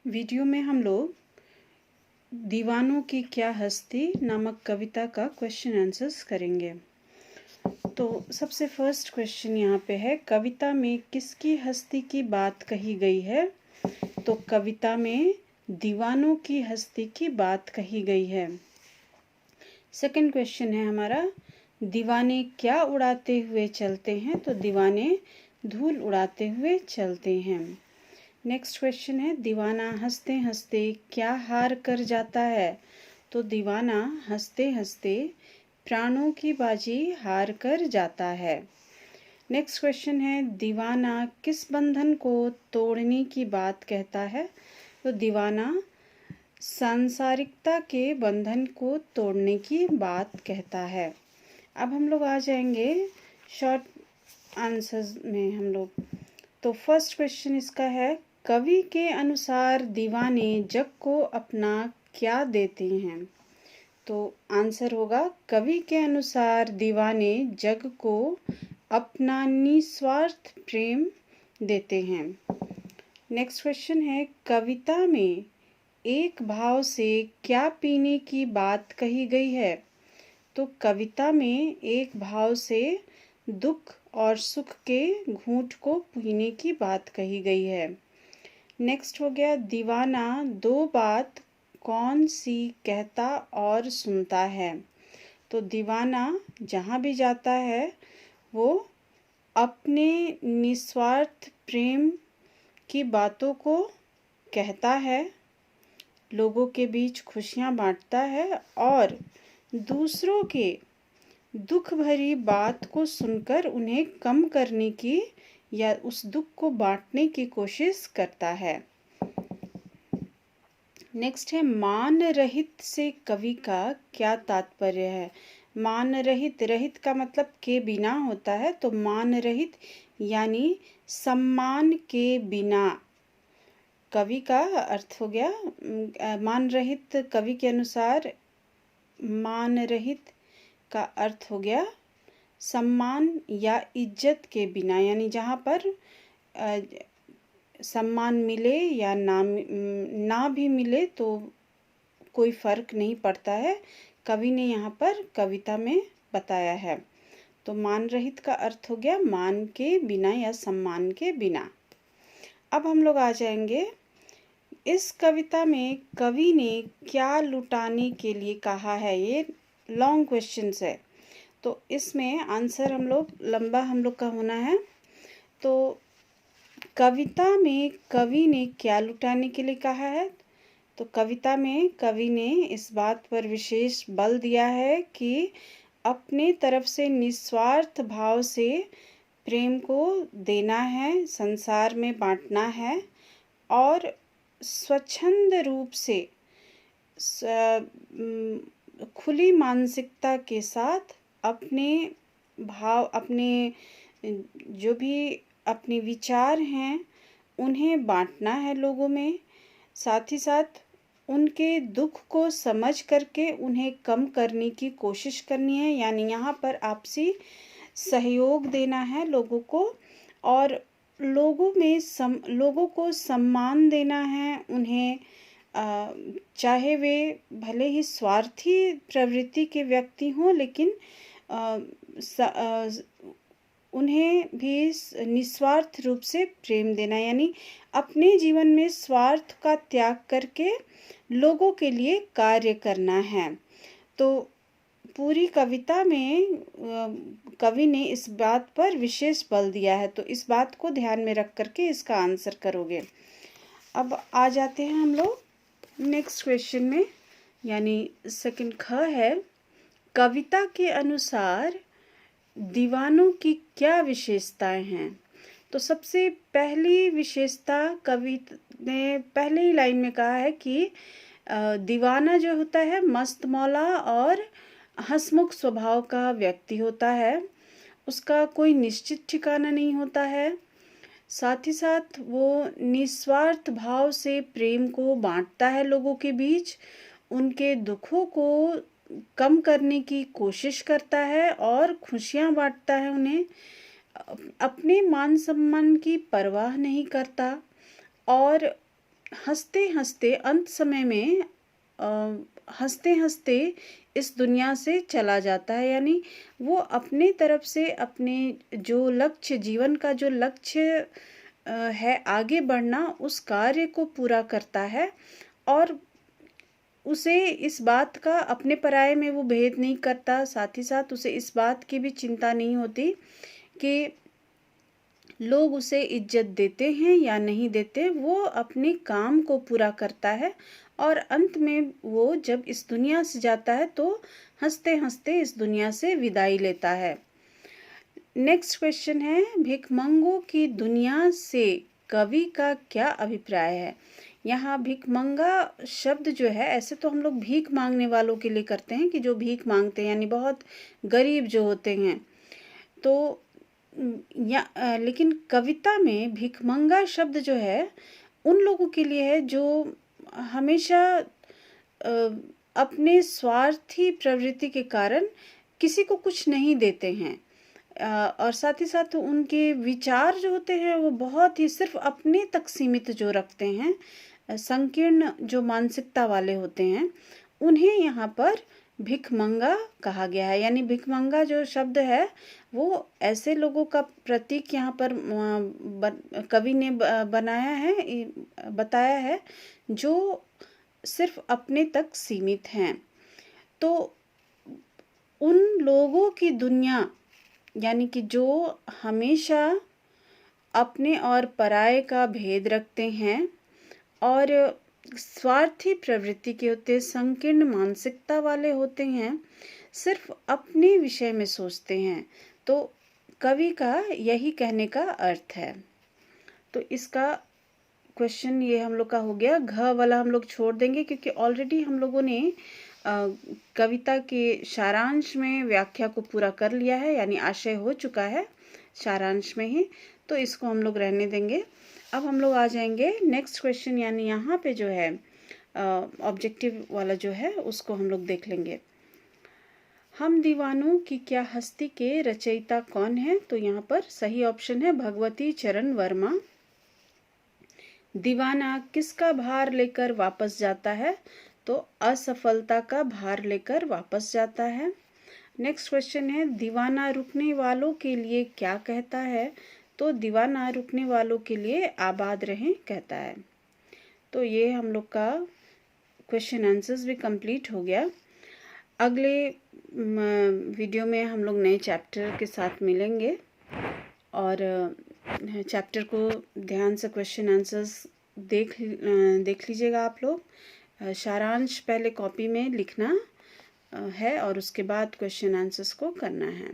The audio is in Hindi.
वीडियो में हम लोग दीवानों की क्या हस्ती नामक कविता का क्वेश्चन आंसर्स करेंगे। तो सबसे फर्स्ट क्वेश्चन यहाँ पे है, कविता में किसकी हस्ती की बात कही गई है? तो कविता में दीवानों की हस्ती की बात कही गई है। सेकंड क्वेश्चन है हमारा, दीवाने क्या उड़ाते हुए चलते हैं? तो दीवाने धूल उड़ाते हुए चलते हैं। नेक्स्ट क्वेश्चन है, दीवाना हंसते हंसते क्या हार कर जाता है? तो दीवाना हंसते हंसते प्राणों की बाजी हार कर जाता है। नेक्स्ट क्वेश्चन है, दीवाना किस बंधन को तोड़ने की बात कहता है? तो दीवाना सांसारिकता के बंधन को तोड़ने की बात कहता है। अब हम लोग आ जाएंगे शॉर्ट आंसर्स में हम लोग। तो फर्स्ट क्वेश्चन इसका है, कवि के अनुसार दीवाने जग को अपना क्या देते हैं? तो आंसर होगा, कवि के अनुसार दीवाने जग को अपना निस्वार्थ प्रेम देते हैं। नेक्स्ट क्वेश्चन है, कविता में एक भाव से क्या पीने की बात कही गई है? तो कविता में एक भाव से दुख और सुख के घूंट को पीने की बात कही गई है। नेक्स्ट हो गया, दीवाना दो बात कौन सी कहता और सुनता है? तो दीवाना जहाँ भी जाता है वो अपने निस्वार्थ प्रेम की बातों को कहता है, लोगों के बीच खुशियाँ बांटता है और दूसरों के दुख भरी बात को सुनकर उन्हें कम करने की या उस दुख को बांटने की कोशिश करता है। नेक्स्ट है, मान रहित से कवि का क्या तात्पर्य है? मान रहित, रहित का मतलब के बिना होता है, तो मान रहित यानी सम्मान के बिना। कवि का अर्थ हो गया मान रहित। कवि के अनुसार मान रहित का अर्थ हो गया सम्मान या इज्जत के बिना, यानी जहाँ पर सम्मान मिले या ना भी मिले तो कोई फर्क नहीं पड़ता है, कवि ने यहाँ पर कविता में बताया है। तो मान रहित का अर्थ हो गया मान के बिना या सम्मान के बिना। अब हम लोग आ जाएंगे, इस कविता में कवि ने क्या लुटाने के लिए कहा है? ये लॉन्ग क्वेश्चंस है, तो इसमें आंसर हम लोग का होना है। तो कविता में कवि ने क्या लुटाने के लिए कहा है? तो कविता में कवि ने इस बात पर विशेष बल दिया है कि अपने तरफ से निस्वार्थ भाव से प्रेम को देना है, संसार में बांटना है और स्वच्छंद रूप से खुली मानसिकता के साथ अपने भाव, अपने जो भी अपने विचार हैं उन्हें बांटना है लोगों में। साथ ही साथ उनके दुख को समझ करके उन्हें कम करने की कोशिश करनी है, यानी यहाँ पर आपसी सहयोग देना है लोगों को और लोगों को सम्मान देना है। उन्हें चाहे वे भले ही स्वार्थी प्रवृत्ति के व्यक्ति हों, लेकिन उन्हें भी निस्वार्थ रूप से प्रेम देना, यानी अपने जीवन में स्वार्थ का त्याग करके लोगों के लिए कार्य करना है। तो पूरी कविता में कवि ने इस बात पर विशेष बल दिया है, तो इस बात को ध्यान में रख करके इसका आंसर करोगे। अब आ जाते हैं हम लोग नेक्स्ट क्वेश्चन में, यानी सेकंड ख है, कविता के अनुसार दीवानों की क्या विशेषताएं हैं? तो सबसे पहली विशेषता कवि ने पहले ही लाइन में कहा है कि दीवाना जो होता है मस्त मौला और हंसमुख स्वभाव का व्यक्ति होता है, उसका कोई निश्चित ठिकाना नहीं होता है। साथ ही साथ वो निस्वार्थ भाव से प्रेम को बांटता है लोगों के बीच, उनके दुखों को कम करने की कोशिश करता है और खुशियाँ बांटता है उन्हें, अपने मान सम्मान की परवाह नहीं करता और हंसते हंसते अंत समय में हंसते हंसते इस दुनिया से चला जाता है। यानी वो अपने तरफ से अपने जो लक्ष्य, जीवन का जो लक्ष्य है आगे बढ़ना, उस कार्य को पूरा करता है और उसे इस बात का अपने पराये में वो भेद नहीं करता। साथ ही साथ उसे इस बात की भी चिंता नहीं होती कि लोग उसे इज्जत देते हैं या नहीं देते। वो अपने काम को पूरा करता है और अंत में वो जब इस दुनिया से जाता है तो हंसते हंसते इस दुनिया से विदाई लेता है। नेक्स्ट क्वेश्चन है, भिखमंगों की दुनिया से कवि का क्या अभिप्राय है। यहाँ भिखमंगा शब्द जो है, ऐसे तो हम लोग भीख मांगने वालों के लिए करते हैं कि जो भीख मांगते हैं, यानी बहुत गरीब जो होते हैं। तो लेकिन कविता में भिखमंगा शब्द जो है उन लोगों के लिए है जो हमेशा अपने स्वार्थी प्रवृत्ति के कारण किसी को कुछ नहीं देते हैं और साथ ही साथ उनके विचार जो होते हैं वो बहुत ही सिर्फ अपने तक सीमित जो रखते हैं, संकीर्ण जो मानसिकता वाले होते हैं, उन्हें यहाँ पर भिखमंगा कहा गया है। यानी भिखमंगा जो शब्द है वो ऐसे लोगों का प्रतीक यहाँ पर कवि ने बनाया है, बताया है, जो सिर्फ अपने तक सीमित हैं। तो उन लोगों की दुनिया, यानी कि जो हमेशा अपने और पराये का भेद रखते हैं और स्वार्थी प्रवृत्ति के होते, संकीर्ण मानसिकता वाले होते हैं, सिर्फ अपने विषय में सोचते हैं। तो कवि का यही कहने का अर्थ है। तो इसका क्वेश्चन ये हम लोग का हो गया। घ वाला हम लोग छोड़ देंगे क्योंकि ऑलरेडी हम लोगों ने कविता के सारांश में व्याख्या को पूरा कर लिया है, यानी आशय हो चुका है सारांश में ही, तो इसको हम लोग रहने देंगे। अब हम लोग आ जाएंगे नेक्स्ट क्वेश्चन, यानी यहाँ पे जो है ऑब्जेक्टिव वाला जो है उसको हम लोग देख लेंगे। हम दीवानों की क्या हस्ती के रचयिता कौन है। तो यहाँ पर सही ऑप्शन है भगवती चरण वर्मा। दीवाना किसका भार लेकर वापस जाता है। तो असफलता का भार लेकर वापस जाता है। नेक्स्ट क्वेश्चन है, दीवाना रुकने वालों के लिए क्या कहता है। तो दीवाना रुकने वालों के लिए आबाद रहें कहता है। तो ये हम लोग का क्वेश्चन आंसर्स भी कंप्लीट हो गया। अगले वीडियो में हम लोग नए चैप्टर के साथ मिलेंगे और चैप्टर को ध्यान से क्वेश्चन आंसर्स देख लीजिएगा आप लोग। सारांश पहले कॉपी में लिखना है और उसके बाद क्वेश्चन आंसर्स को करना है।